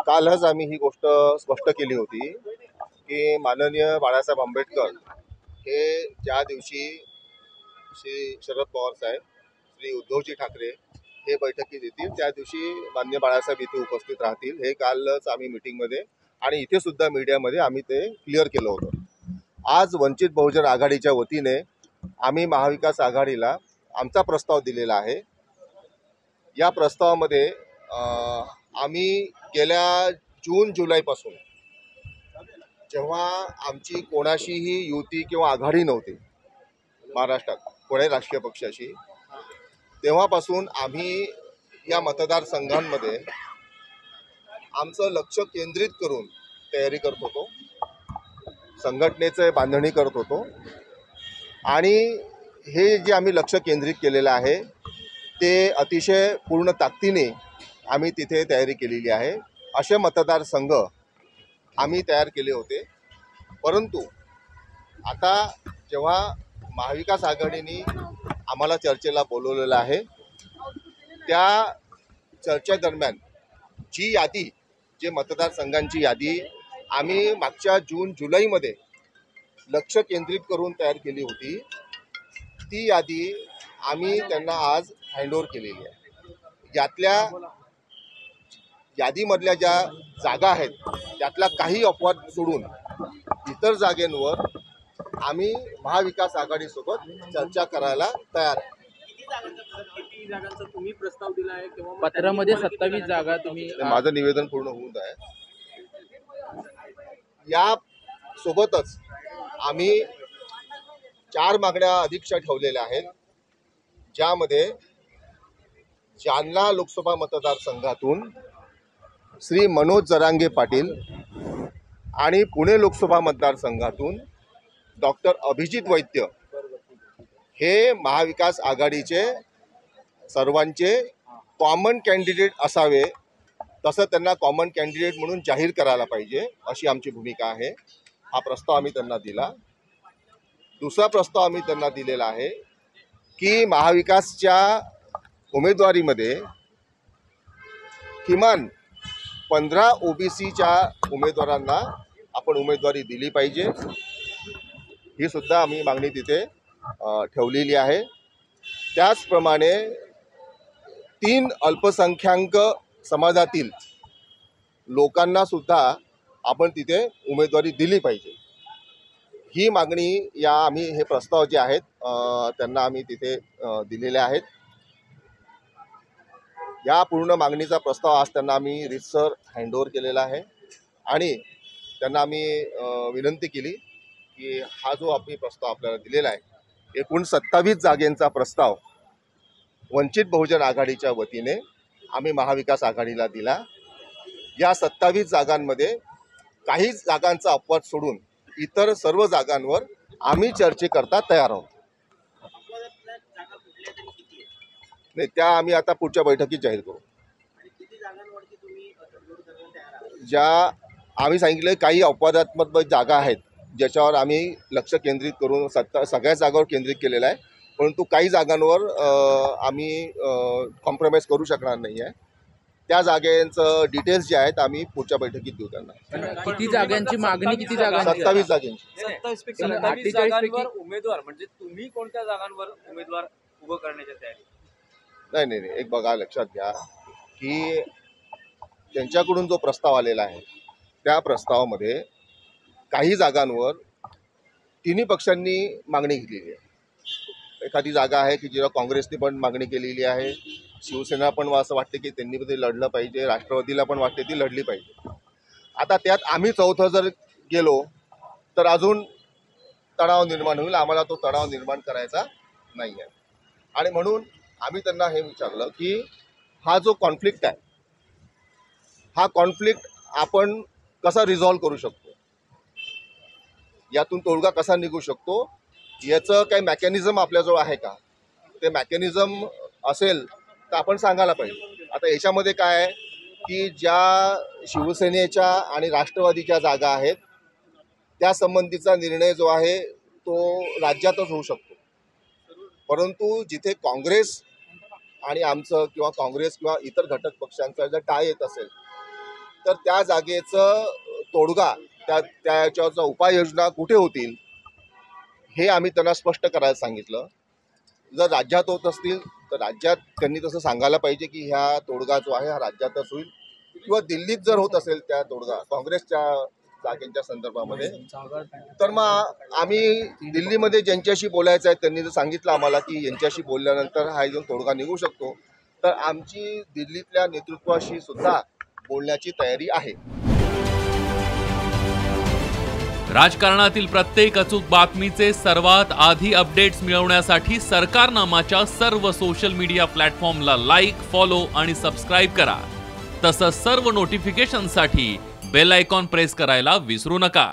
कालच आम्ही ही गोष्ट स्पष्ट केली होती की माननीय बाळासाहेब आंबेडकर हे ज्या दिवशी श्री शरद पवार साहेब, श्री उद्धवजी ठाकरे हे बैठकीत येतील त्या दिवशी माननीय बाळासाहेब इथे उपस्थित राहतील, हे कालच आम्ही मीटिंगमध्ये आणि इथे सुद्धा मीडियामध्ये आम्ही ते क्लिअर केलं होतं। आज वंचित बहुजन आघाडीच्या वतीने आम्ही महाविकास आघाडीला आमचा प्रस्ताव दिलेला आहे। या प्रस्तावामध्ये आम्ही गेल्या जून जुलैपासून जेव्हा आमची कोणाशीही युती किंवा आघाडी नव्हती महाराष्ट्रात कोणत्याही राजकीय पक्षाशी, तेव्हापासून आम्ही या मतदारसंघांमध्ये आमचं लक्ष केंद्रित करून तयारी करत होतो, संघटनेचे बांधणी करत होतो आणि हे जे आम्ही लक्ष केंद्रित केलेलं आहे ते अतिशय पूर्ण ताकदीने आम्ही तिथे तयारी केलेली आहे। असे मतदारसंघ आम्ही तयार केले होते, परंतु आता जेव्हा महाविकास आघाडीने आम्हाला चर्चेला बोलवलेलं आहे त्या चर्चेदरम्यान जी यादी, जे मतदारसंघांची यादी आम्ही मागच्या जून जुलैमध्ये लक्ष केंद्रित करून तयार केली होती, ती यादी आम्ही त्यांना आज हँडओव्हर केलेली आहे। यातल्या यादीमधल्या ज्या जागा आहेत त्यातला काही अपवाद सोडून इतर जागेंवर आम्ही महाविकास आघाडीसोबत चर्चा करायला तयार आहे। किती जागांचा तुम्ही प्रस्ताव दिला आहे किंवा पत्रामध्ये 27 जागा तुम्ही माझं निवेदन पूर्ण होऊन आहे। या सोबतच आम्ही 4 मागण्या अधिकच्या ठेवलेल्या आहेत, ज्यामध्ये जालना लोकसभा मतदारसंघातून श्री मनोज जरांगे पाटील आणि पुणे लोकसभा मतदारसंघातून डॉक्टर अभिजित वैद्य हे महाविकास आघाडीचे सर्वांचे कॉमन कॅन्डिडेट असावे, तसं त्यांना कॉमन कॅन्डिडेट म्हणून जाहीर करायला पाहिजे अशी आमची भूमिका आहे। हा प्रस्ताव आम्ही त्यांना दिला। दुसरा प्रस्ताव आम्ही त्यांना दिलेला आहे की महाविकासच्या उमेदवारीमध्ये किमान 15 ओबीसीच्या उमेदवारांना आपण उमेदवारी दिली पाहिजे, ही सुद्धा आम्ही मागणी तिथे ठेवलेली आहे। त्याचप्रमाणे 3 अल्पसंख्याक समाजातील लोकांना सुद्धा आपण तिथे उमेदवारी दिली पाहिजे, ही मागणी या आम्ही हे प्रस्ताव जे आहेत त्यांना आम्ही तिथे दिलेले आहेत। या पूर्ण मागणीचा प्रस्ताव आज त्यांना आम्ही रीतसर हँडओव्हर केलेला आहे आणि त्यांना आम्ही विनंती केली की हा जो आम्ही प्रस्ताव आपल्याला दिलेला आहे एकूण 27 जागेंचा प्रस्ताव वंचित बहुजन आघाडीच्या वतीने आम्ही महाविकास आघाडीला दिला। या 27 जागांमध्ये काही जागांचा अपवाद सोडून इतर सर्व जागांवर आम्ही चर्चेकरता तयार आहोत। नाही, त्या आम्ही आता पुढच्या बैठकीत जाहीर करू। ज्या आम्ही सांगितले काही अपवादात्मक जागा आहेत ज्याच्यावर आम्ही लक्ष केंद्रित करून सगळ्या जागांवर केंद्रित केलेलं आहे, परंतु काही जागांवर आम्ही कॉम्प्रोमाइज करू शकणार नाही आहे। त्या जागेचं डिटेल्स जे आहेत आम्ही पुढच्या बैठकीत देऊ त्यांना। किती जागांची मागणी, किती जागांची? 27 जागांची। 27 जागांवर उमेदवार म्हणजे तुम्ही कोणत्या जागांवर उमेदवार उभं करण्याच्या तयारी? नाही, एक बघा, लक्षात घ्या की त्यांच्याकडून जो प्रस्ताव आलेला आहे त्या प्रस्तावामध्ये काही जागांवर तिन्ही पक्षांनी मागणी केलेली आहे। एखादी जागा आहे की जिला काँग्रेसने पण मागणी केलेली आहे, शिवसेना पण असं वाटते की त्यांनी ते लढलं पाहिजे, राष्ट्रवादीला पण वाटते ती लढली पाहिजे। आता त्यात आम्ही चौथं जर गेलो तर अजून तणाव निर्माण होईल, आम्हाला तो तणाव निर्माण करायचा नाही आहे। आणि म्हणून आम्ही त्यांना हे विचारलं की हा जो कॉन्फ्लिक्ट आहे हा कॉन्फ्लिक्ट आपण कसा रिझॉल्व करू शकतो, यातून तोडगा कसा निघू शकतो, याचं काही मेकॅनिझम आपल्याजवळ आहे का, ते मेकॅनिझम असेल तर आपण सांगायला पाहिजे। आता याच्यामध्ये काय आहे की ज्या शिवसेनेच्या आणि राष्ट्रवादीच्या जागा आहेत त्या संबंधीचा निर्णय जो आहे तो राज्यातच होऊ शकतो, परंतु जिथे काँग्रेस आणि आमचं किंवा काँग्रेस किंवा इतर घटक पक्षांचा जर टाय येत असेल तर त्या जागेचं तोडगा त्याच्यावरचा उपाययोजना कुठे होतील हे आम्ही त्यांना स्पष्ट करायला सांगितलं. जर राज्यात होत असतील तर राज्यात त्यांनी तसं सांगायला पाहिजे की ह्या तोडगा जो आहे हा राज्यातच होईल, किंवा दिल्लीत जर होत असेल त्या तोडगा काँग्रेसच्या जागेच्या संदर्भामध्ये तर मग आम्ही दिल्लीमध्ये ज्यांच्याशी बोलायचं आहे त्यांनी जर सांगितलं आम्हाला की यांच्याशी बोलल्यानंतर हा जो तोडगा निघू शकतो तर आमची दिल्लीतल्या नेतृत्वाशी सुद्धा बोलण्याची तयारी आहे. राजकारणातील प्रत्येक अचूक बातमीचे सर्वात आधी अपडेट्स मिळवण्यासाठी सरकारनामाच्या सर्व सोशल मीडिया प्लॅटफॉर्मला लाईक, फॉलो आणि सबस्क्राईब करा. तसंच सर्व नोटिफिकेशनसाठी बेल आयकॉन प्रेस करायला विसरू नका.